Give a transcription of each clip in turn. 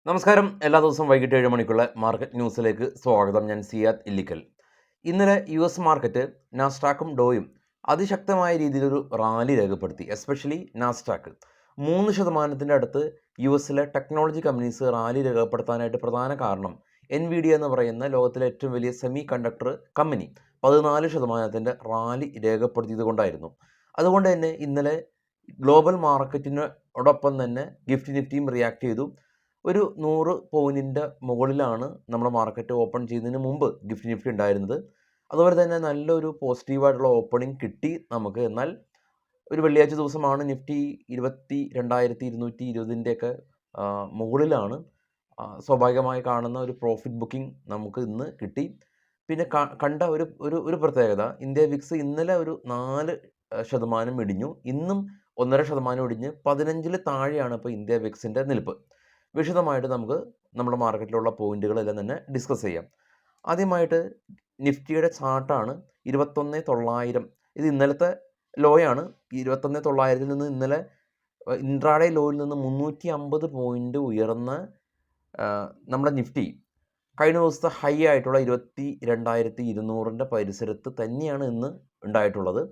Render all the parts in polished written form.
നമസ്കാരം. എല്ലാ ദിവസവും വൈകിട്ട് 7 മണിക്കുള്ള മാർക്കറ്റ് ന്യൂസിലേക്ക് സ്വാഗതം. ഞാൻ സിയാദ് ഇല്ലിക്കൽ. ഇന്നലെ US മാർക്കറ്റ് നാസ്ഡാക്കും ഡോയും അതിശക്തമായ രീതിയിലൊരു റാലി രേഖപ്പെടുത്തി. എസ്പെഷ്യലി നാസ്ഡാക്ക് 3% അടുത്ത് യുഎസിലെ ടെക്നോളജി കമ്പനീസ് റാലി രേഖപ്പെടുത്താനായിട്ട് പ്രധാന കാരണം NVIDIA എന്ന് പറയുന്ന ലോകത്തിലെ ഏറ്റവും വലിയ സെമി കണ്ടക്ടർ കമ്പനി 14% റാലി രേഖപ്പെടുത്തിയത് കൊണ്ടായിരുന്നു. അതുകൊണ്ട് തന്നെ ഇന്നലെ ഗ്ലോബൽ മാർക്കറ്റിനോടൊപ്പം തന്നെ നിഫ്റ്റിയും റിയാക്ട് ചെയ്തു. ഒരു 100 പോയിൻറ്റിൻ്റെ മുകളിലാണ് നമ്മുടെ മാർക്കറ്റ് ഓപ്പൺ ചെയ്യുന്നതിന് മുമ്പ് നിഫ്റ്റി ഉണ്ടായിരുന്നത്. അതുപോലെ തന്നെ നല്ലൊരു പോസിറ്റീവായിട്ടുള്ള ഓപ്പണിംഗ് കിട്ടി നമുക്ക്. എന്നാൽ ഒരു വെള്ളിയാഴ്ച ദിവസമാണ്. നിഫ്റ്റി 22,220-ൻ്റെയൊക്കെ മുകളിലാണ്. സ്വാഭാവികമായി കാണുന്ന ഒരു പ്രോഫിറ്റ് ബുക്കിംഗ് നമുക്ക് ഇന്ന് കിട്ടി. പിന്നെ കണ്ട ഒരു ഒരു ഒരു പ്രത്യേകത, ഇന്ത്യ വിക്സ് ഇന്നലെ ഒരു 4% ഇടിഞ്ഞു. ഇന്നും 1.5% ഇടിഞ്ഞ് 15-ൽ താഴെയാണ് ഇപ്പോൾ ഇന്ത്യ വിക്സിൻ്റെ നിൽപ്പ്. വിശദമായിട്ട് നമുക്ക് നമ്മുടെ മാർക്കറ്റിലുള്ള പോയിന്റുകളെല്ലാം തന്നെ ഡിസ്കസ് ചെയ്യാം. ആദ്യമായിട്ട് നിഫ്റ്റിയുടെ ചാർട്ടാണ്. 21,900 ഇത് ഇന്നലത്തെ ലോയാണ്. 21,900-ൽ നിന്ന് ഇന്നലെ ഇൻട്രാഡേ ലോയിൽ നിന്ന് 350 പോയിന്റ് ഉയർന്ന നമ്മുടെ നിഫ്റ്റി കഴിഞ്ഞ ദിവസത്തെ ഹൈ ആയിട്ടുള്ള 22,200-ൻ്റെ പരിസരത്ത് തന്നെയാണ് ഇന്ന് ഉണ്ടായിട്ടുള്ളത്.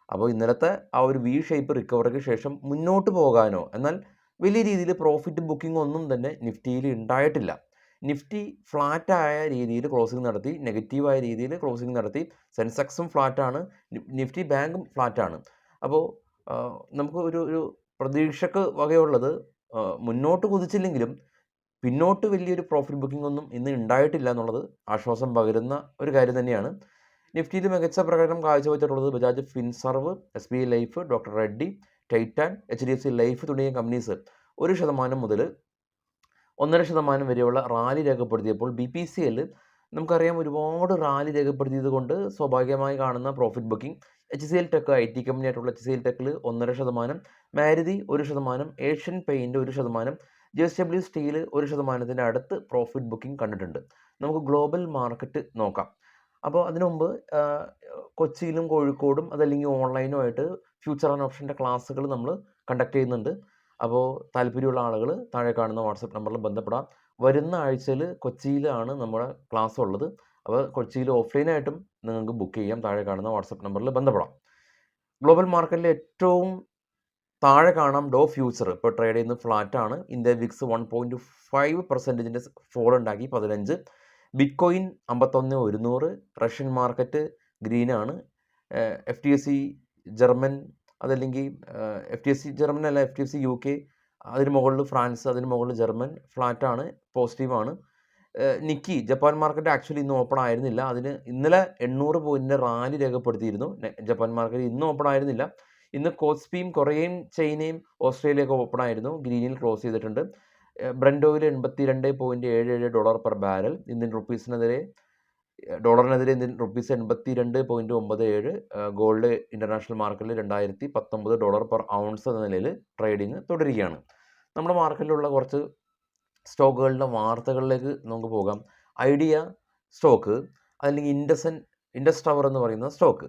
അപ്പോൾ ഇന്നലത്തെ ആ ഒരു വി ഷേപ്പ് റിക്കവറിക്ക് ശേഷം മുന്നോട്ട് പോകാനോ എന്നാൽ വലിയ രീതിയിൽ പ്രോഫിറ്റ് ബുക്കിംഗ് ഒന്നും തന്നെ നിഫ്റ്റിയിൽ ഉണ്ടായിട്ടില്ല. നിഫ്റ്റി ഫ്ലാറ്റായ രീതിയിൽ ക്ലോസിംഗ് നടത്തി, നെഗറ്റീവായ രീതിയിൽ ക്ലോസിംഗ് നടത്തി. സെൻസെക്സും ഫ്ലാറ്റാണ്, നിഫ്റ്റി ബാങ്കും ഫ്ലാറ്റാണ്. അപ്പോൾ നമുക്ക് ഒരു പ്രതീക്ഷക്ക് വകയുള്ളത് മുന്നോട്ട് കുതിച്ചില്ലെങ്കിലും പിന്നോട്ട് വലിയൊരു പ്രോഫിറ്റ് ബുക്കിംഗ് ഒന്നും ഇന്ന് ഉണ്ടായിട്ടില്ല എന്നുള്ളത് ആശ്വാസം പകരുന്ന ഒരു കാര്യം തന്നെയാണ്. നിഫ്റ്റിയിൽ മികച്ച പ്രകടനം കാഴ്ചവെച്ചിട്ടുള്ളത് Bajaj Finserv, SBI life, doctor Reddy, Titan, HDFC life തുടങ്ങിയ കമ്പനീസ് 1% മുതൽ 1.5% വരെയുള്ള റാലി രേഖപ്പെടുത്തിയപ്പോൾ BPCL നമുക്കറിയാം ഒരുപാട് റാലി രേഖപ്പെടുത്തിയത് കൊണ്ട് സ്വാഭാവികമായി കാണുന്ന profit booking. HCL tech IT company ആയിട്ടുള്ള HCL ടെക്കിൽ 1.5%, Maruti 1%, Asian paint 1%, JSW steel 1%-ൻ്റെ അടുത്ത് പ്രോഫിറ്റ് ബുക്കിംഗ് കണ്ടിട്ടുണ്ട്. നമുക്ക് ഗ്ലോബൽ മാർക്കറ്റ് നോക്കാം. അപ്പോൾ അതിനു മുമ്പ് കൊച്ചിയിലും കോഴിക്കോടും അതല്ലെങ്കിൽ ഓൺലൈനുമായിട്ട് ഫ്യൂച്ചർ ആൻഡ് ഓപ്ഷൻ്റെ ക്ലാസ്സുകൾ നമ്മൾ കണ്ടക്ട് ചെയ്യുന്നുണ്ട്. അപ്പോൾ താല്പര്യമുള്ള ആളുകൾ താഴെ കാണുന്ന വാട്സപ്പ് നമ്പറിൽ ബന്ധപ്പെടാം. വരുന്ന ആഴ്ചയിൽ കൊച്ചിയിലാണ് നമ്മുടെ ക്ലാസ് ഉള്ളത്. അപ്പോൾ കൊച്ചിയിൽ ഓഫ്ലൈനായിട്ടും നിങ്ങൾക്ക് ബുക്ക് ചെയ്യാം. താഴെ കാണുന്ന വാട്സപ്പ് നമ്പറിൽ ബന്ധപ്പെടാം. ഗ്ലോബൽ മാർക്കറ്റിൽ ഏറ്റവും താഴെ കാണാം ഡോ ഫ്യൂച്ചർ ഇപ്പോൾ ട്രേഡ് ചെയ്യുന്നത് ഫ്ലാറ്റാണ്. ഇന്ത്യ വിക്സ് 1.5% ഫോൾ ഉണ്ടാക്കി 15. ബിറ്റ്കോയിൻ 51,100. റഷ്യൻ മാർക്കറ്റ് ഗ്രീനാണ്. FTSE ജർമ്മൻ അതല്ലെങ്കിൽ FTSE ജർമ്മൻ അല്ല, FTSE UK, അതിന് മുകളിൽ ഫ്രാൻസ്, അതിന് മുകളിൽ ജർമ്മൻ ഫ്ലാറ്റാണ്, പോസിറ്റീവാണ്. നിക്കി ജപ്പാൻ മാർക്കറ്റ് ആക്ച്വലി ഇന്ന് ഓപ്പൺ ആയിരുന്നില്ല. അതിന് ഇന്നലെ 800 പോയിൻറ്റിൻ്റെ റാലി രേഖപ്പെടുത്തിയിരുന്നു. ജപ്പാൻ മാർക്കറ്റ് ഇന്ന് ഓപ്പൺ ആയിരുന്നില്ല. ഇന്ന് കോസ്പിയും കൊറിയയും ചൈനയും ഓസ്ട്രേലിയയൊക്കെ ഓപ്പൺ ആയിരുന്നു, ഗ്രീനിൽ ക്ലോസ് ചെയ്തിട്ടുണ്ട്. Brent oil $82.77 per barrel. Indian റുപ്പീസിനെതിരെ ഡോളറിനെതിരെ ഇന്ത്യൻ റുപ്പീസ് 82.97. ഗോൾഡ് ഇൻ്റർനാഷണൽ മാർക്കറ്റിൽ $2,019 പെർ ഔൺസ് എന്ന നിലയിൽ ട്രേഡിങ് തുടരുകയാണ്. നമ്മുടെ മാർക്കറ്റിലുള്ള കുറച്ച് സ്റ്റോക്കുകളുടെ വാർത്തകളിലേക്ക് നമുക്ക് പോകാം. ഐഡിയ സ്റ്റോക്ക് അല്ലെങ്കിൽ ഇൻഡസ് ടവർ എന്ന് പറയുന്ന സ്റ്റോക്ക്,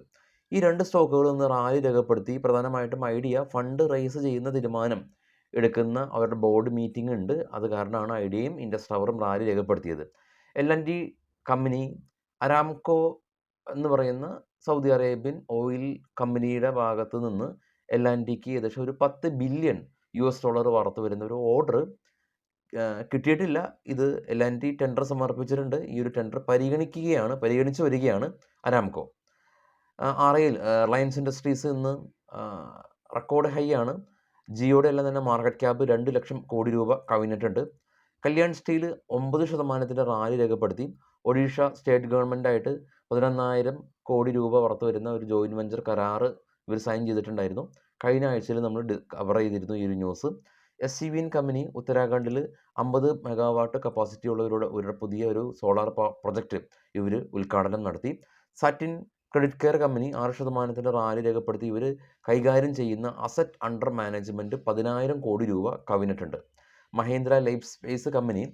ഈ 2 സ്റ്റോക്കുകൾ ഒന്ന് റാലി രേഖപ്പെടുത്തി. പ്രധാനമായിട്ടും ഐഡിയ ഫണ്ട് റേസ് ചെയ്യുന്ന തീരുമാനം എടുക്കുന്ന അവരുടെ ബോർഡ് മീറ്റിംഗ് ഉണ്ട്. അത് കാരണമാണ് ഐഡിയയും ഇൻഡസ് ടവറും റാലി രേഖപ്പെടുത്തിയത്. L&T കമ്പനി, അരാംകോ എന്ന് പറയുന്ന സൗദി അറേബ്യൻ ഓയിൽ കമ്പനിയുടെ ഭാഗത്ത് നിന്ന് L&Tക്ക് ഏകദേശം ഒരു $10 ബില്യൺ പുറത്തു വരുന്ന ഒരു ഓർഡർ കിട്ടിയിട്ടില്ല. ഇത് L&T ടെൻഡർ സമർപ്പിച്ചിട്ടുണ്ട്. ഈ ഒരു ടെൻഡർ പരിഗണിച്ചു വരികയാണ് അരാംകോ. RIL റിലയൻസ് ഇൻഡസ്ട്രീസ് ഇന്ന് റെക്കോർഡ് ഹൈ ആണ്. ജിയോയുടെ എല്ലാം തന്നെ മാർക്കറ്റ് ക്യാപ്പ് 2 ലക്ഷം കോടി രൂപ കവിഞ്ഞിട്ടുണ്ട്. കല്യാൺ സ്റ്റീൽ 9% റാലി രേഖപ്പെടുത്തി. ഒഡീഷ സ്റ്റേറ്റ് ഗവൺമെൻറ്റായിട്ട് 11,000 കോടി രൂപ പുറത്തു വരുന്ന ഒരു ജോയിൻറ്റ് വെഞ്ചർ കരാറ് ഇവർ സൈൻ ചെയ്തിട്ടുണ്ടായിരുന്നു. കഴിഞ്ഞ ആഴ്ചയിൽ നമ്മൾ കവർ ചെയ്തിരുന്നു ഈ ഒരു ന്യൂസ്. SCVN കമ്പനി ഉത്തരാഖണ്ഡിൽ 50 മെഗാവാട്ട് കപ്പാസിറ്റി ഉള്ള പുതിയ ഒരു സോളാർ പ്രൊജക്റ്റ് ഇവർ ഉദ്ഘാടനം നടത്തി. Satin credit care company 6% rally രേഖപ്പെടുത്തി. ഇവർ കൈകാര്യം ചെയ്യുന്ന അസറ്റ് അണ്ടർ മാനേജ്മെൻറ്റ് 10,000 കോടി രൂപ കവിഞ്ഞിട്ടുണ്ട്. Mahindra life space company,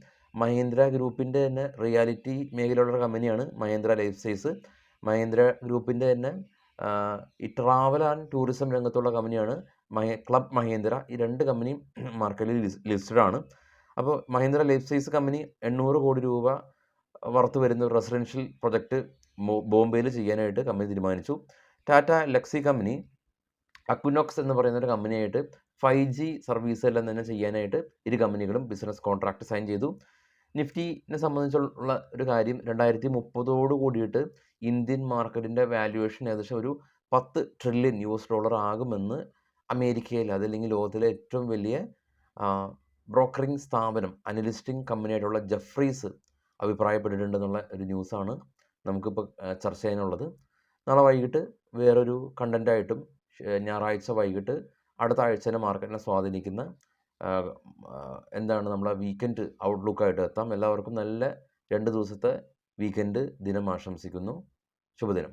Mahindra ഗ്രൂപ്പിൻ്റെ തന്നെ റിയാലിറ്റി മേഖലയിലുള്ള കമ്പനിയാണ് മഹേന്ദ്ര ലൈഫ് സ്പേസ്. മഹേന്ദ്ര ഗ്രൂപ്പിൻ്റെ തന്നെ ഈ ട്രാവൽ ആൻഡ് ടൂറിസം രംഗത്തുള്ള കമ്പനിയാണ് ക്ലബ് മഹേന്ദ്ര. ഈ 2 കമ്പനിയും മാർക്കറ്റിൽ ലിസ്റ്റഡ് ആണ്. അപ്പോൾ മഹീന്ദ്ര ലൈഫ് സയൻസ് കമ്പനി 800 കോടി രൂപ വർത്ത് വരുന്ന ഒരു റെസിഡൻഷ്യൽ പ്രൊജക്റ്റ് ബോംബെയിൽ ചെയ്യാനായിട്ട് കമ്പനി തീരുമാനിച്ചു. ടാറ്റ ലെക്സി കമ്പനി അക്വിനോക്സ് എന്ന് പറയുന്ന ഒരു കമ്പനിയായിട്ട് 5G സർവീസ് എല്ലാം തന്നെ ചെയ്യാനായിട്ട് ഇരു കമ്പനികളും ബിസിനസ് കോൺട്രാക്ട് സൈൻ ചെയ്തു. നിഫ്റ്റിനെ സംബന്ധിച്ചുള്ള ഒരു കാര്യം, 2030 കൂടിയിട്ട് ഇന്ത്യൻ മാർക്കറ്റിൻ്റെ വാല്യുവേഷൻ ഏകദേശം ഒരു $10 ട്രില്യൺ ആകുമെന്ന് അമേരിക്കയിൽ, അതല്ലെങ്കിൽ ലോകത്തിലെ ഏറ്റവും വലിയ ബ്രോക്കറിംഗ് സ്ഥാപനം, അനലിസ്റ്റിംഗ് കമ്പനിയായിട്ടുള്ള ജെഫ്രീസ് അഭിപ്രായപ്പെട്ടിട്ടുണ്ടെന്നുള്ള ഒരു ന്യൂസാണ് നമുക്കിപ്പോൾ ചർച്ച ചെയ്യാനുള്ളത്. നാളെ വൈകിട്ട് വേറൊരു കണ്ടൻറ്റായിട്ടും ഞായറാഴ്ച വൈകിട്ട് അടുത്ത ആഴ്ചയിലെ മാർക്കറ്റിനെ സ്വാധീനിക്കുന്ന എന്താണ് നമ്മളെ വീക്കെൻഡ് ഔട്ട്ലുക്കായിട്ട് എത്താം. എല്ലാവർക്കും നല്ല 2 ദിവസത്തെ വീക്കെൻഡ് ദിനം ആശംസിക്കുന്നു. ശുഭദിനം.